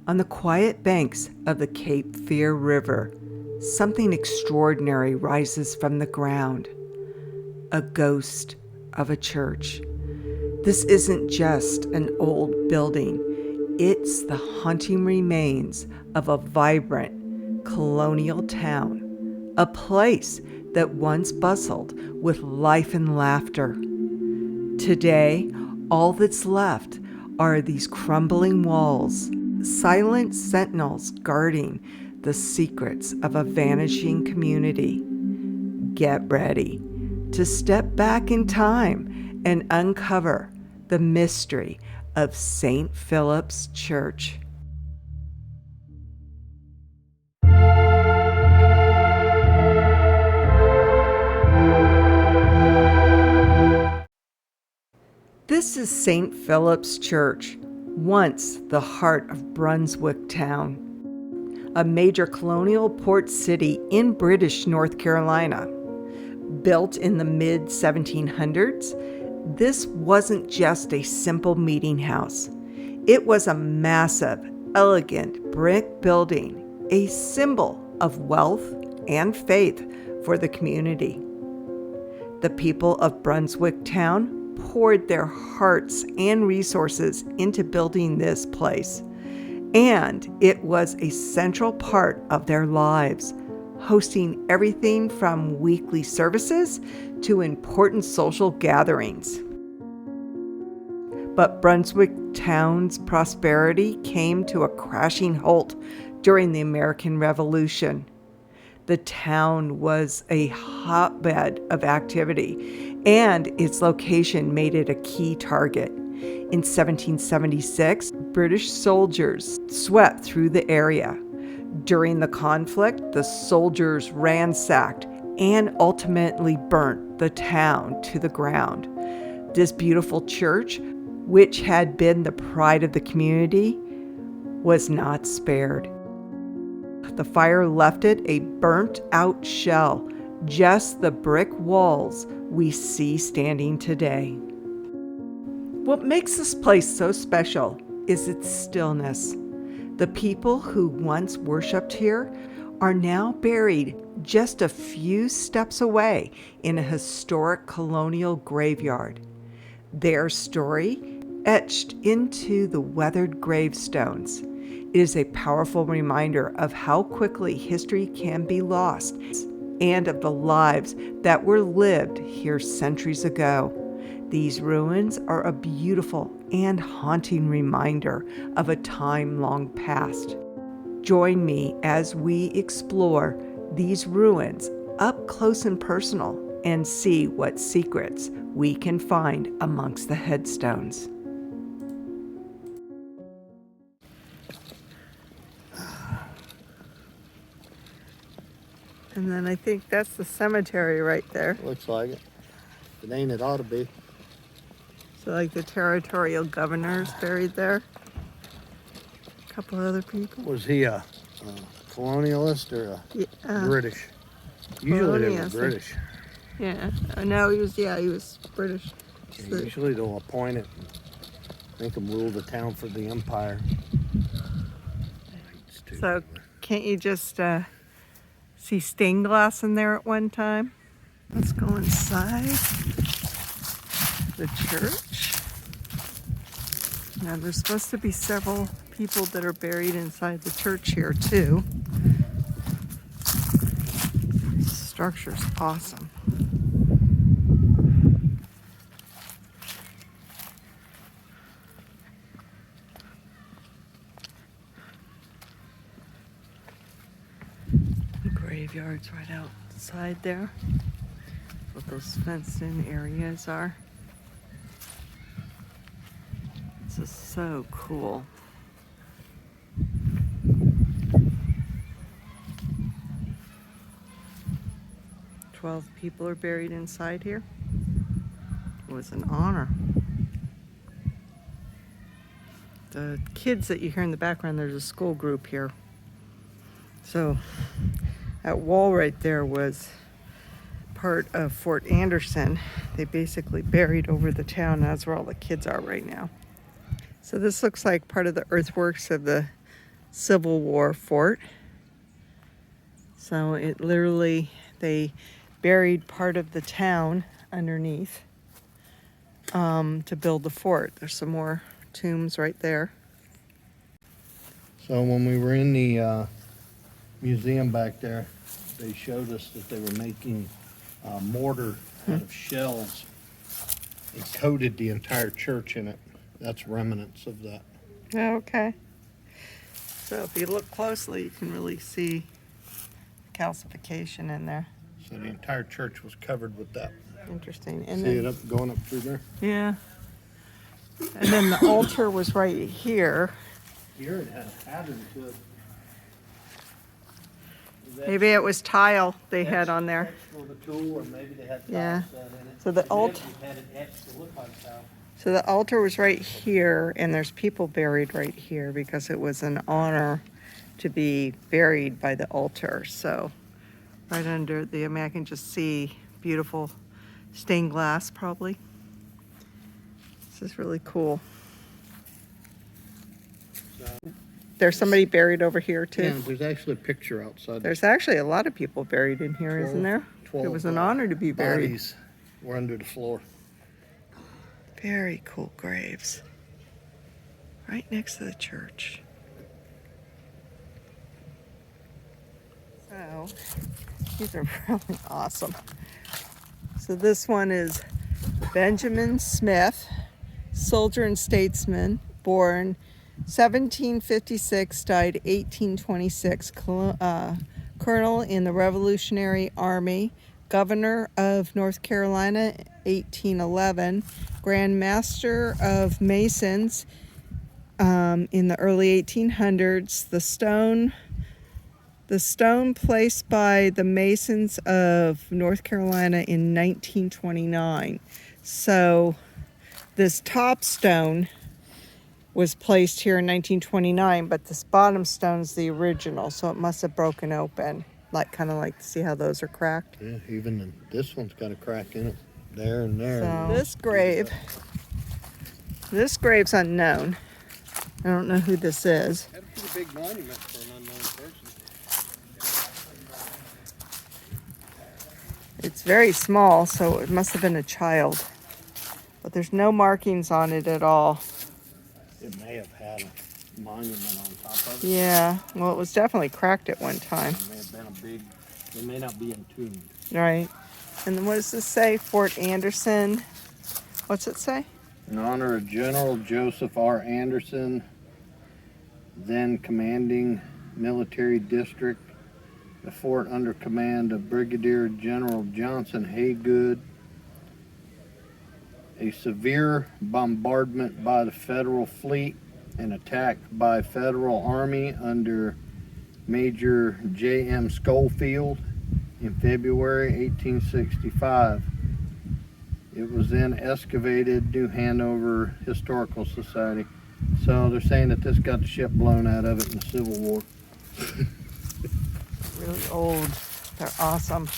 On the quiet banks of the Cape Fear River, something extraordinary rises from the ground. A ghost of a church. This isn't just an old building. It's the haunting remains of a vibrant colonial town, a place that once bustled with life and laughter. Today, all that's left are these crumbling walls, silent sentinels guarding the secrets of a vanishing community. Get ready to step back in time and uncover the mystery of St. Philip's Church. This is St. Philip's Church, once the heart of Brunswick Town, a major colonial port city in British North Carolina. Built in the mid-1700s, this wasn't just a simple meeting house. It was a massive, elegant brick building, a symbol of wealth and faith for the community. The people of Brunswick Town poured their hearts and resources into building this place, and it was a central part of their lives, hosting everything from weekly services to important social gatherings. But Brunswick Town's prosperity came to a crashing halt during the American Revolution. The town was a hotbed of activity, and its location made it a key target. In 1776, British soldiers swept through the area. During the conflict, the soldiers ransacked and ultimately burnt the town to the ground. This beautiful church, which had been the pride of the community, was not spared. The fire left it a burnt-out shell, just the brick walls we see standing today. What makes this place so special is its stillness. The people who once worshipped here are now buried just a few steps away in a historic colonial graveyard. Their story etched into the weathered gravestones. It is a powerful reminder of how quickly history can be lost and of the lives that were lived here centuries ago. These ruins are a beautiful and haunting reminder of a time long past. Join me as we explore these ruins up close and personal and see what secrets we can find amongst the headstones. And then I think that's the cemetery right there. Looks like it. If it ain't, it ought to be. So like the territorial governor's buried there. A couple other people. Was he a colonialist or a British? Usually they were British. Yeah. No, he was British. So usually they'll appoint it and make him rule the town for the empire. So can't you just see stained glass in there at one time? Let's go inside the church. Now there's supposed to be several people that are buried inside the church here too. This structure's awesome. The graveyard's right outside there. What those fenced-in areas are. This is so cool. "12 people are buried inside here." It was an honor. The kids that you hear in the background, there's a school group here. So that wall right there was part of Fort Anderson. They basically buried over the town. That's where all the kids are right now. So this looks like part of the earthworks of the Civil War fort. So it literally, they buried part of the town underneath to build the fort. There's some more tombs right there. So when we were in the museum back there, they showed us that they were making mortar out of shells and coated the entire church in it. That's remnants of that. Okay. So if you look closely, you can really see calcification in there. So the entire church was covered with that. Interesting. And See then, it going up through there? yeah. And then the altar was right here. Here it had a pattern to it. Maybe it was tile they had on there. For the tool, or maybe they had Yeah. tiles set in it. So the altar. Had it etched to look like tile. So the altar was right here, and there's people buried right here because it was an honor to be buried by the altar. So right under the, I mean, I can just see beautiful stained glass probably. This is really cool. There's somebody buried over here too. Yeah, there's actually a picture outside. There's actually a lot of people buried in here, isn't there? 12 It was an honor to be buried. bodies were under the floor. Very cool graves. Right next to the church. So, these are really awesome. So this one is Benjamin Smith, soldier and statesman, born 1756, died 1826, colonel in the Revolutionary Army, governor of North Carolina 1811, Grand Master of Masons in the early 1800s, the stone placed by the Masons of North Carolina in 1929. So this top stone was placed here in 1929, but this bottom stone is the original, so it must have broken open. Like, kind of like, see how those are cracked? Yeah, even this one's got a crack in it. There and there. So this grave's unknown. I don't know who this is. That's a pretty big monument for an unknown person. It's very small, so it must have been a child. But there's no markings on it at all. It may have had a monument on top of it. Yeah, well, it was definitely cracked at one time. It may have been a big, it may not be entombed. Right. And then what does this say? Fort Anderson. What's it say? In honor of General Joseph R. Anderson, then commanding military district, the fort under command of Brigadier General Johnson Haygood. A severe bombardment by the federal fleet and attack by federal army under Major J.M. Schofield in February 1865. It was then excavated New Hanover Historical Society. So they're saying that this got the ship blown out of it in the Civil War. Really old. They're awesome.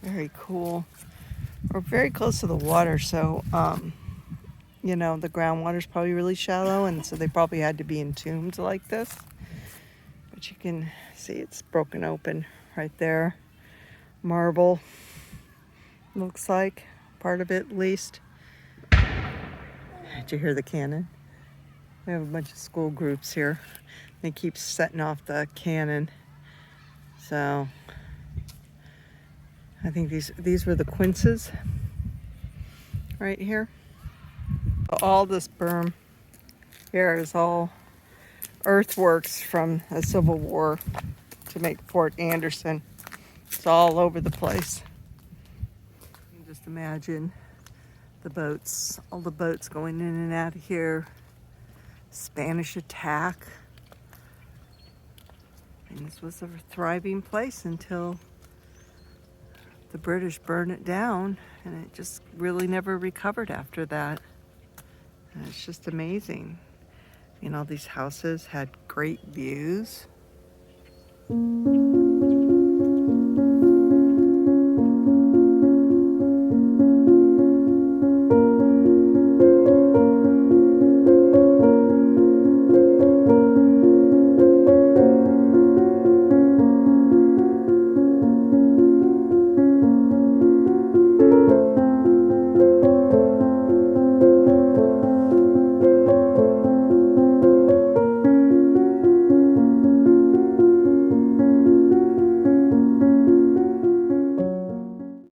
Very cool. We're very close to the water, so you know, the groundwater's probably really shallow, and so they probably had to be entombed like this. But you can see it's broken open right there. Marble, looks like, part of it at least. Did you hear the cannon? We have a bunch of school groups here. They keep setting off the cannon. So I think these were the quinces right here. All this berm here is all earthworks from the Civil War to make Fort Anderson. It's all over the place. You can just imagine the boats, all the boats going in and out of here. Spanish attack. And this was a thriving place until the British burned it down, and it just really never recovered after that. And it's just amazing. You know, these houses had great views.